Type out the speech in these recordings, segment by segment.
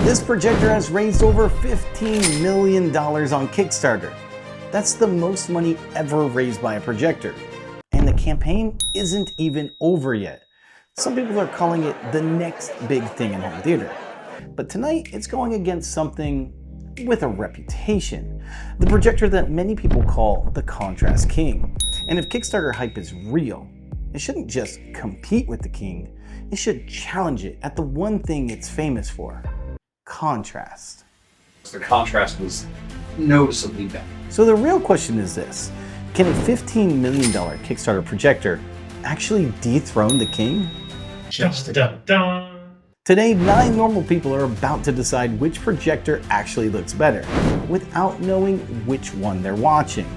This projector has raised over $15 million on Kickstarter. That's the most money ever raised by a projector. And the campaign isn't even over yet. Some people are calling it the next big thing in home theater. But tonight, it's going against something with a reputation. The projector that many people call the Contrast King. And if Kickstarter hype is real, it shouldn't just compete with the King, it should challenge it at the one thing it's famous for: contrast. The contrast was noticeably better. So the real question is this: can a $15 million Kickstarter projector actually dethrone the King? Just dun dun. Today, 9 normal people are about to decide which projector actually looks better, without knowing which one they're watching.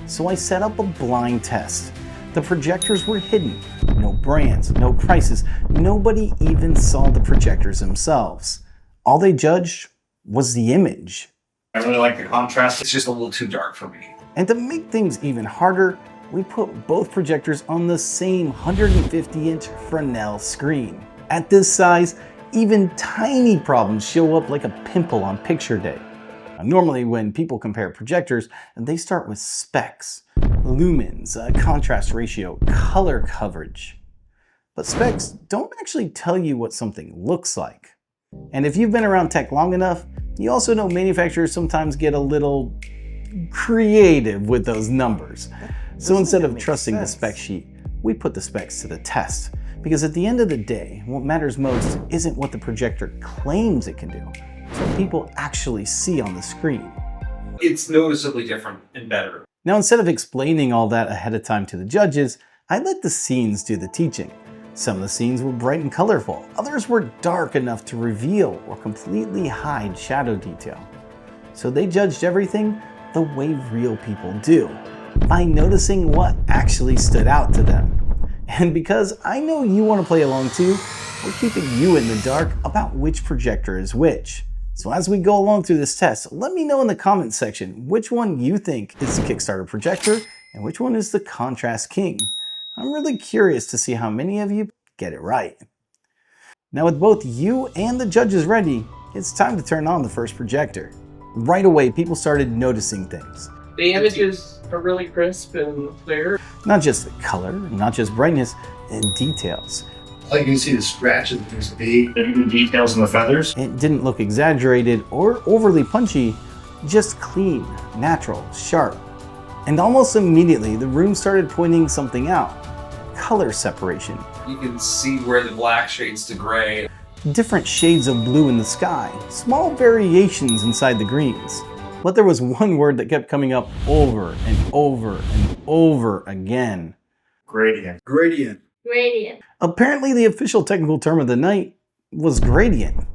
So I set up a blind test. The projectors were hidden. No brands, no prices. Nobody even saw the projectors themselves. All they judged was the image. I really like the contrast. It's just a little too dark for me. And to make things even harder, we put both projectors on the same 150-inch Fresnel screen. At this size, even tiny problems show up like a pimple on picture day. Now, normally when people compare projectors, they start with specs, lumens, contrast ratio, color coverage. But specs don't actually tell you what something looks like. And if you've been around tech long enough, you also know manufacturers sometimes get a little creative with those numbers. So instead of trusting the spec sheet, we put the specs to the test. Because at the end of the day, what matters most isn't what the projector claims it can do. It's what people actually see on the screen. It's noticeably different and better. Now, instead of explaining all that ahead of time to the judges, I let the scenes do the teaching. Some of the scenes were bright and colorful. Others were dark enough to reveal or completely hide shadow detail. So they judged everything the way real people do, by noticing what actually stood out to them. And because I know you want to play along too, we're keeping you in the dark about which projector is which. So as we go along through this test, let me know in the comments section which one you think is the Kickstarter projector and which one is the Contrast King. I'm really curious to see how many of you get it right. Now with both you and the judges ready, it's time to turn on the first projector. Right away, people started noticing things. The images are really crisp and clear. Not just the color, not just brightness, and details. Like you can see the scratches that there's the details in the feathers. It didn't look exaggerated or overly punchy, just clean, natural, sharp. And almost immediately, the room started pointing something out: color separation. You can see where the black shades to gray. Different shades of blue in the sky, small variations inside the greens. But there was one word that kept coming up over and over and over again: Gradient. gradient. Gradient. Apparently the official technical term of the night was gradient.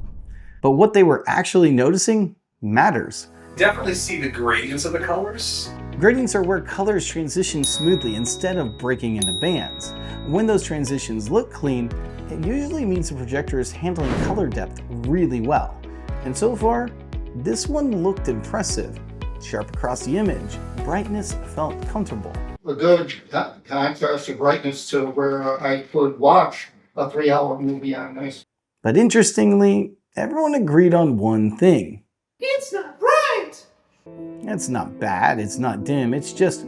But what they were actually noticing matters. Definitely see the gradients of the colors. Gradients are where colors transition smoothly instead of breaking into bands. When those transitions look clean, it usually means the projector is handling color depth really well. And so far, this one looked impressive. Sharp across the image, brightness felt comfortable. A good contrast of brightness to where I could watch a 3-hour movie on this. But interestingly, everyone agreed on one thing. It's not bright! It's not bad, it's not dim, it's just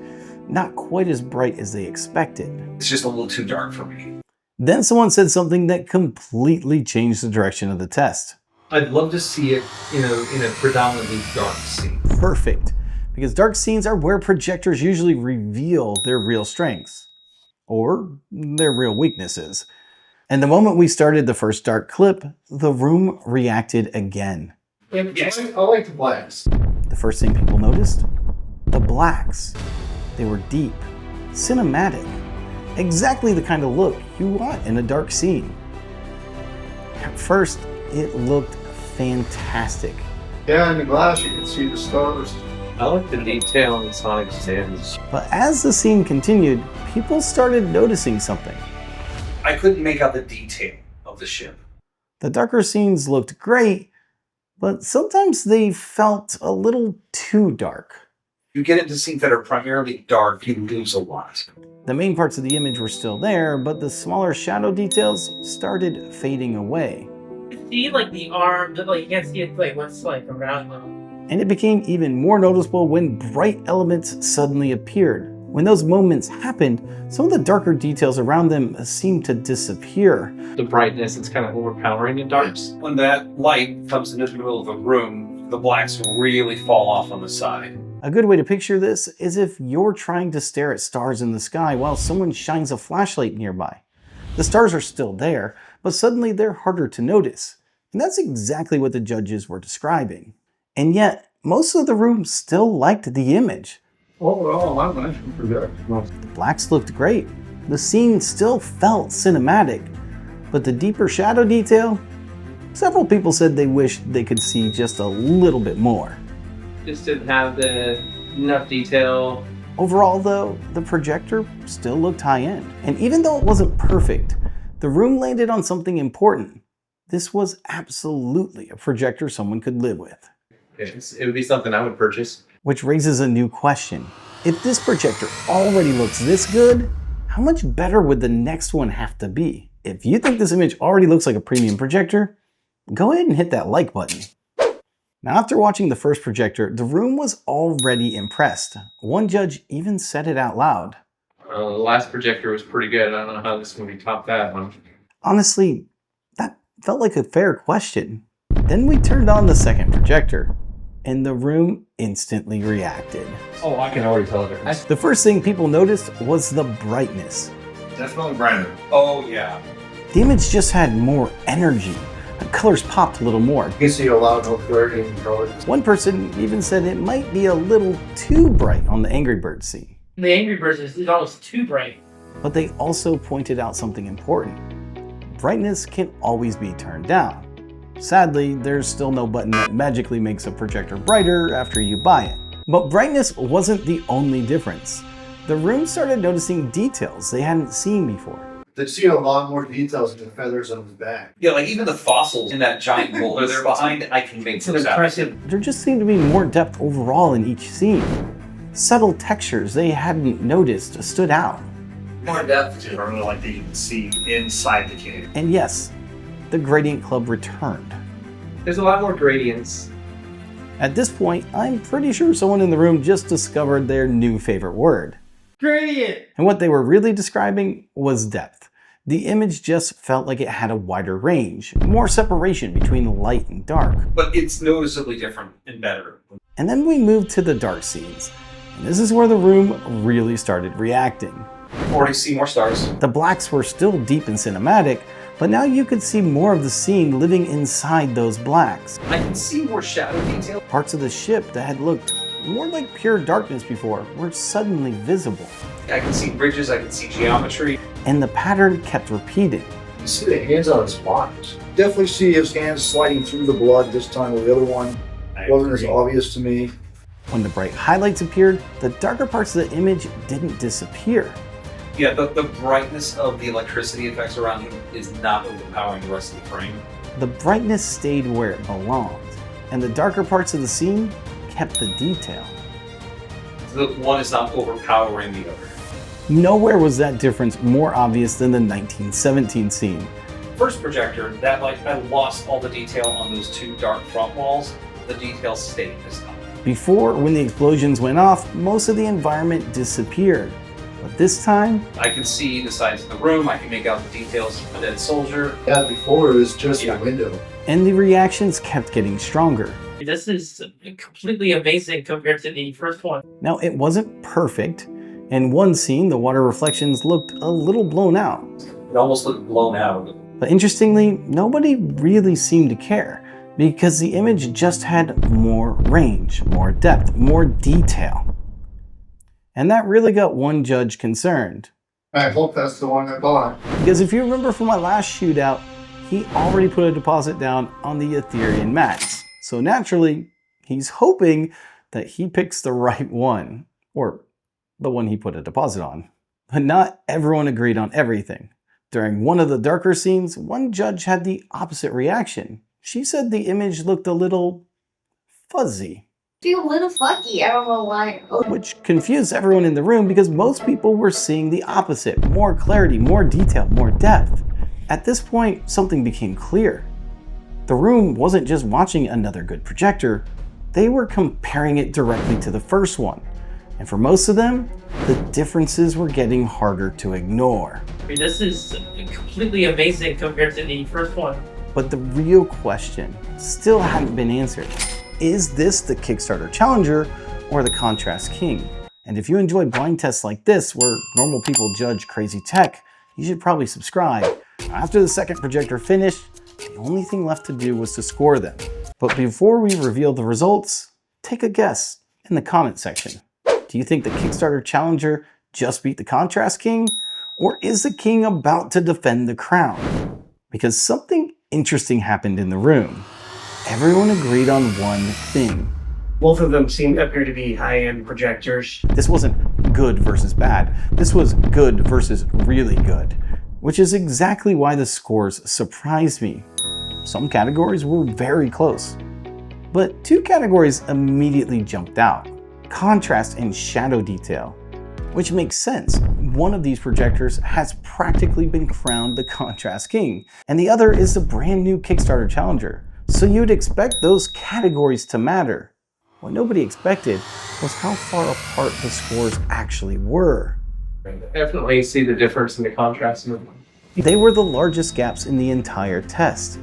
not quite as bright as they expected. It's just a little too dark for me. Then someone said something that completely changed the direction of the test. I'd love to see it, in a predominantly dark scene. Perfect, because dark scenes are where projectors usually reveal their real strengths, or their real weaknesses. And the moment we started the first dark clip, the room reacted again. Yes. I like the blacks. The first thing people noticed? The blacks. They were deep, cinematic, exactly the kind of look you want in a dark scene. At first, it looked fantastic. Yeah, in the glass you can see the stars. I like the detail in Sonic's hands. But as the scene continued, people started noticing something. I couldn't make out the detail of the ship. The darker scenes looked great, but sometimes they felt a little too dark. You get into scenes that are primarily dark, you lose a lot. The main parts of the image were still there, but the smaller shadow details started fading away. You see, like, the arm, like, you can't see it, like, what's, like, around them. And it became even more noticeable when bright elements suddenly appeared. When those moments happened, some of the darker details around them seemed to disappear. The brightness, it's kind of overpowering in darks. When that light comes into the middle of a room, the blacks really fall off on the side. A good way to picture this is if you're trying to stare at stars in the sky while someone shines a flashlight nearby. The stars are still there, but suddenly they're harder to notice. And that's exactly what the judges were describing. And yet, most of the room still liked the image. Overall, I'm nice for that. The blacks looked great. The scene still felt cinematic, but the deeper shadow detail, several people said they wished they could see just a little bit more. Just didn't have enough detail. Overall though, the projector still looked high-end. And even though it wasn't perfect, the room landed on something important. This was absolutely a projector someone could live with. It would be something I would purchase. Which raises a new question. If this projector already looks this good, how much better would the next one have to be? If you think this image already looks like a premium projector, go ahead and hit that like button. Now, after watching the first projector, the room was already impressed. One judge even said it out loud. The last projector was pretty good. I don't know how this movie topped that one. Honestly, that felt like a fair question. Then we turned on the second projector, and the room instantly reacted. Oh, I can already tell the difference. The first thing people noticed was the brightness. Definitely brighter. Oh, yeah. The image just had more energy. The colors popped a little more. You can see a lot of clarity in colors. One person even said it might be a little too bright on the Angry Birds scene. The Angry Birds is almost too bright. But they also pointed out something important. Brightness can always be turned down. Sadly, there's still no button that magically makes a projector brighter after you buy it. But brightness wasn't the only difference. The room started noticing details they hadn't seen before. They see a lot more details in the feathers on his back. Yeah, like even the fossils in that giant boulder there behind, I can make It's an those out. impressive. There just seemed to be more depth overall in each scene. Subtle textures they hadn't noticed stood out. More depth to it, like that you can see inside the cave. And yes, the Gradient Club returned. There's a lot more gradients. At this point, I'm pretty sure someone in the room just discovered their new favorite word. Gradient! And what they were really describing was depth. The image just felt like it had a wider range, more separation between light and dark. But it's noticeably different and better. And then we moved to the dark scenes. And this is where the room really started reacting. Already see more stars. The blacks were still deep and cinematic, but now you could see more of the scene living inside those blacks. I can see more shadow detail. Parts of the ship that had looked more like pure darkness before were suddenly visible. I can see bridges, I can see geometry. And the pattern kept repeating. You see the hands on his bodies. Definitely see his hands sliding through the blood this time with the other one. Wasn't as obvious to me. When the bright highlights appeared, the darker parts of the image didn't disappear. Yeah, the brightness of the electricity effects around him is not overpowering the rest of the frame. The brightness stayed where it belonged, and the darker parts of the scene kept the detail. The one is not overpowering the other. Nowhere was that difference more obvious than the 1917 scene. First projector, that I lost all the detail on those two dark front walls. The detail stayed this time. Before, when the explosions went off, most of the environment disappeared. But this time, I can see the sides of the room, I can make out the details of a dead soldier. Yeah, before it was just a window. and the reactions kept getting stronger. This is completely amazing compared to the first one. Now, it wasn't perfect. In one scene, the water reflections looked a little blown out. It almost looked blown out. But interestingly, nobody really seemed to care, because the image just had more range, more depth, more detail. And that really got one judge concerned. I hope that's the one I bought. Because if you remember from my last shootout, he already put a deposit down on the Aetherion Max. So naturally, he's hoping that he picks the right one, or the one he put a deposit on. But not everyone agreed on everything. During one of the darker scenes, one judge had the opposite reaction. She said the image looked a little fuzzy, Feel a little fucky. I don't know why. which confused everyone in the room because most people were seeing the opposite. More clarity, more detail, more depth. At this point, something became clear. The room wasn't just watching another good projector, they were comparing it directly to the first one. And for most of them, the differences were getting harder to ignore. I mean, this is completely amazing compared to the first one. But the real question still hadn't been answered. Is this the Kickstarter Challenger or the Contrast King? And if you enjoy blind tests like this, where normal people judge crazy tech, you should probably subscribe. After the second projector finished, the only thing left to do was to score them. But before we reveal the results, take a guess in the comment section. Do you think the Kickstarter Challenger just beat the Contrast King? Or is the King about to defend the crown? Because something interesting happened in the room. Everyone agreed on one thing. Both of them appear to be high-end projectors. This wasn't good versus bad. This was good versus really good, which is exactly why the scores surprised me. Some categories were very close, but two categories immediately jumped out: contrast and shadow detail, which makes sense. One of these projectors has practically been crowned the Contrast King, and the other is the brand new Kickstarter Challenger. So you'd expect those categories to matter. What nobody expected was how far apart the scores actually were. Definitely see the difference in the contrast movement. They were the largest gaps in the entire test.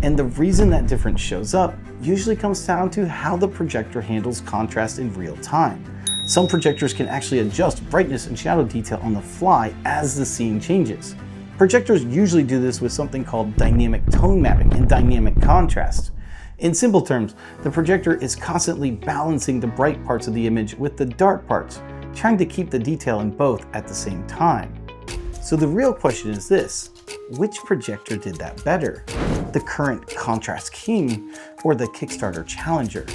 And the reason that difference shows up usually comes down to how the projector handles contrast in real time. Some projectors can actually adjust brightness and shadow detail on the fly as the scene changes. Projectors usually do this with something called dynamic tone mapping and dynamic contrast. In simple terms, the projector is constantly balancing the bright parts of the image with the dark parts, trying to keep the detail in both at the same time. So the real question is this: which projector did that better? The current Contrast King or the Kickstarter Challenger?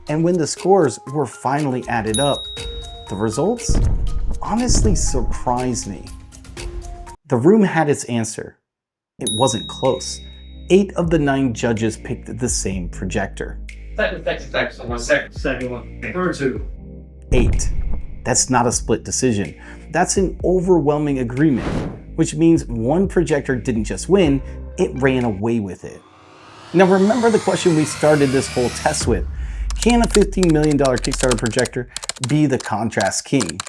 And when the scores were finally added up, the results honestly surprised me. The room had its answer. It wasn't close. 8 of the 9 judges picked the same projector. Second one. Number 2. 8. That's not a split decision. That's an overwhelming agreement, which means one projector didn't just win, it ran away with it. Now remember the question we started this whole test with. Can a $15 million Kickstarter projector be the Contrast King?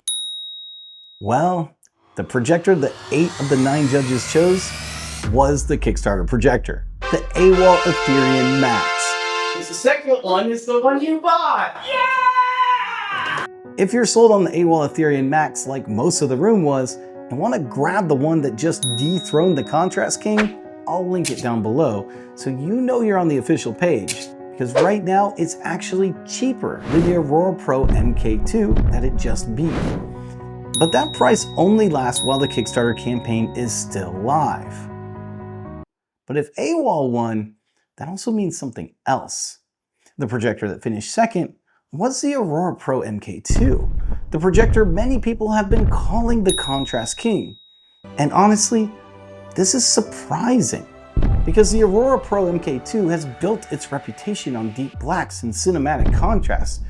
Well, the projector that 8 of the 9 judges chose was the Kickstarter projector, the AWOL Aetherion Max. The second one is the one you bought! If you're sold on the AWOL Aetherion Max like most of the room was, and want to grab the one that just dethroned the Contrast King, I'll link it down below so you know you're on the official page. Because right now it's actually cheaper than the Aurora Pro MKII that it just beat. But that price only lasts while the Kickstarter campaign is still live. But if AWOL won, that also means something else. The projector that finished second was the Aurora Pro MKII, the projector many people have been calling the Contrast King. And honestly, this is surprising, because the Aurora Pro MKII has built its reputation on deep blacks and cinematic contrast.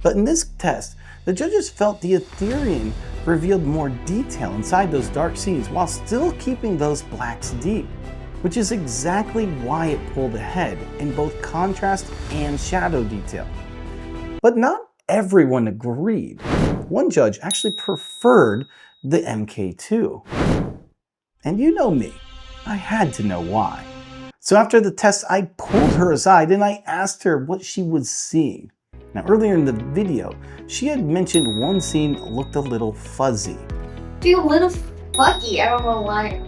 But in this test, the judges felt the Aetherion revealed more detail inside those dark scenes while still keeping those blacks deep, which is exactly why it pulled ahead in both contrast and shadow detail. But not everyone agreed. One judge actually preferred the MKII. And you know me, I had to know why. So after the test, I pulled her aside and I asked her what she was seeing. Now earlier in the video, she had mentioned one scene looked a little fuzzy. Dude, a little fucky, I don't know why.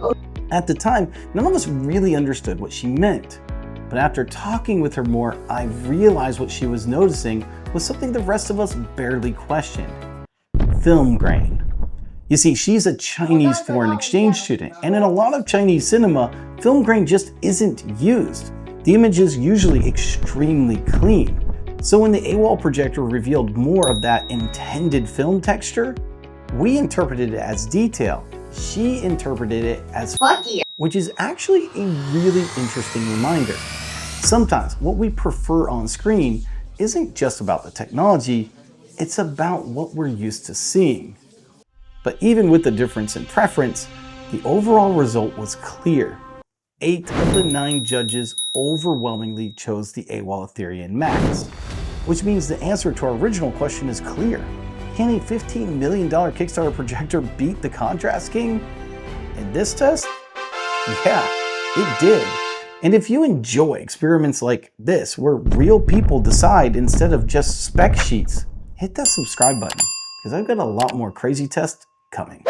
At the time, none of us really understood what she meant. But after talking with her more, I realized what she was noticing was something the rest of us barely questioned: film grain. You see, she's a Chinese foreign exchange student, and in a lot of Chinese cinema, film grain just isn't used. The image is usually extremely clean. So when the AWOL projector revealed more of that intended film texture, we interpreted it as detail. She interpreted it as Fucky. which is actually a really interesting reminder. Sometimes what we prefer on screen isn't just about the technology, it's about what we're used to seeing. But even with the difference in preference, the overall result was clear. 8 of the 9 judges overwhelmingly chose the AWOL Aetherion Max, which means the answer to our original question is clear. Can a $15 million Kickstarter projector beat the Contrast King? In this test? Yeah, it did. And if you enjoy experiments like this, where real people decide instead of just spec sheets, hit that subscribe button, because I've got a lot more crazy tests coming.